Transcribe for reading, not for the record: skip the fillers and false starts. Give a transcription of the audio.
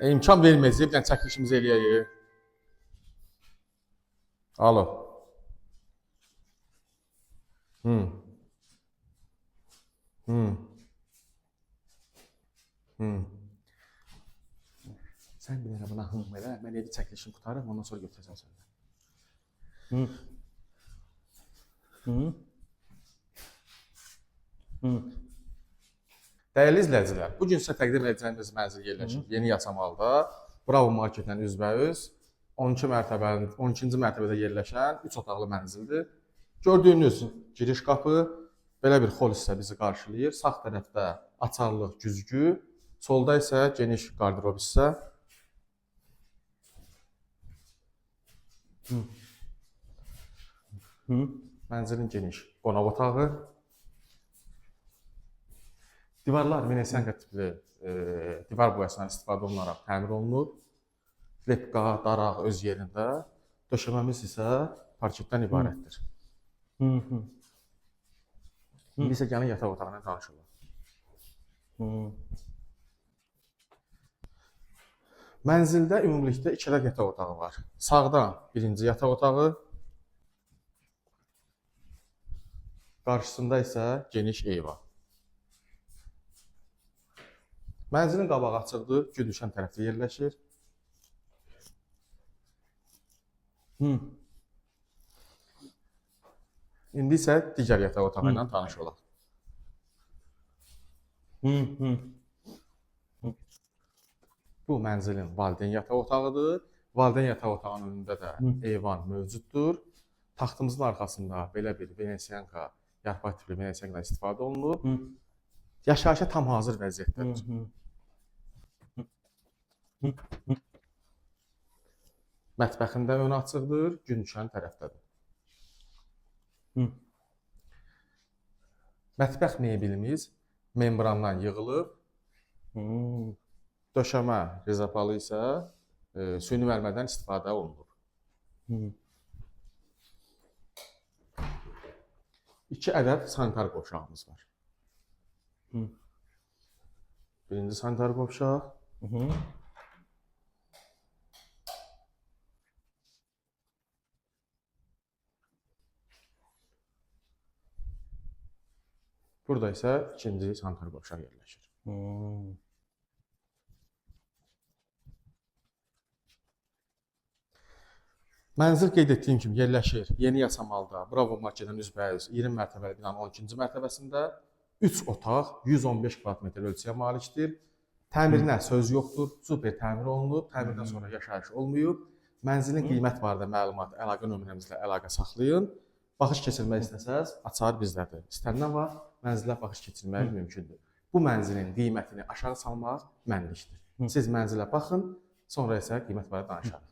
İmkan verməyəcək, bir dənə çəkilişimizi eləyək. Alo. Hı. Hı. Hı. Sən bir dənə buna hım elə, mən evi çəkilişimi qutarım, ondan sonra götürəcəm səndən. Hı. Hı. Hı. Dəyərli izləyicilər, bu gün sizə təqdim edəcəyimiz mənzil yerləşir Yeni Yasamalda, Bravo Marketlə üzbəüz 12 mərtəbədə yerləşən 3 otaqlı mənzildir. Gördüyünüz giriş qapı, belə bir xol hissə bizi qarşılayır. Sağ tərəfdə açarlıq güzgü, solda isə geniş qardırob hissə. Mənzilin geniş qonaq otağı. Divarlar Venetsiyanka tipli divar boyasından istifadə olunaraq təmir olunub. Lepqa, daraq öz yerində. Döşəməmiz isə parketdən ibarətdir. İndi isə gəlin yataq otağına danışalım. Mənzildə ümumilikdə 2 ədəd yataq otağı var. Sağda birinci yataq otağı, qarşısında isə geniş eyvan. Mənzilin qabağı açıqdır, gün düşən tərəfdə yerləşir. İndi isə digər yataq otağı ilə tanış olaq. Bu mənzilin valideyn yataq otağıdır. Valideyn yataq otağının önündə də eyvan mövcuddur. Taxtımızın arxasında belə bir Venetsiyanka, yarpaq tipli Venetsiyankadan istifadə olunub. Yaşayışa tam hazır vəziyyətdədir. Mətbəxində önü açıqdır, gün düşən tərəfdədir. Mətbəx mebelimiz membrandan yığılıb. Döşəmə rezapalı isə süni mərmərdən istifadə olunub. 2 ədəd sanitar qovşağımız var. Birinci sanitar qovşaq. Burada isə ikinci sanitar qovşaq yerləşir. Mənzil qeyd etdiyim kimi yerləşir Yeni Yasamalda, Bravo Marketdən üzbəüz 20 mərtəbəli binanın 12-ci mərtəbəsində 3 otaq 115 kvadratmetr ölçüyə malikdir. Təmirinə söz yoxdur, super təmir olunub, təmirdən sonra yaşayış olmayıb. Mənzilin qiymət barədə məlumat əlaqə nömrəmizlə əlaqə saxlayın. Baxış keçirmək istəsəz, açar bizdədir. İstənilən vaxt mənzilə baxış keçirmək mümkündür. Bu mənzilin qiymətini aşağı salmaq mənlikdir. Siz mənzilə baxın, sonra isə qiymət barədə danışarıq.